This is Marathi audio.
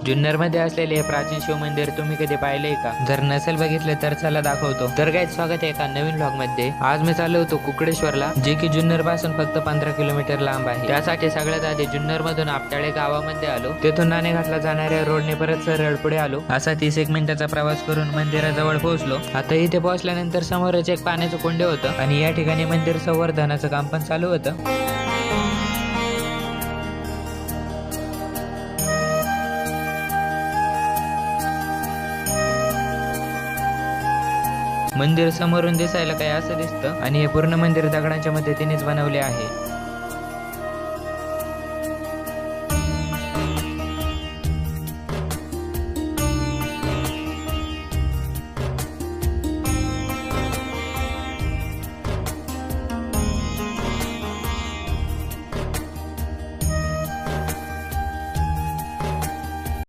जुन्नर मध्ये असलेले हे प्राचीन शिव मंदिर तुम्ही कधी पाहिलेय का? जर नसेल बघितले तर चला दाखवतो. तर काय स्वागत आहे एका नवीन व्लॉग मध्ये. आज मी चाललो होतो कुकडेश्वरला, जे की जुन्नर पासून फक्त 15 किलोमीटर लांब आहे. त्यासाठी सगळ्यात आधी जुन्नर मधून आपटाळे गावामध्ये आलो. तेथून नाणेघाटला जाणाऱ्या रोडने परत सरळ पुढे आलो. असा 30 मिनिटाचा प्रवास करून मंदिराजवळ पोहोचलो. आता इथे पोहोचल्यानंतर समोरच एक पाण्याचं कुंड होतं आणि या ठिकाणी मंदिर संवर्धनाचं काम पण चालू होतं. मंदिर समोरून दिसायला काय असं दिसतं आणि हे पूर्ण मंदिर दगडांच्या मदतीनेच बनवले आहे.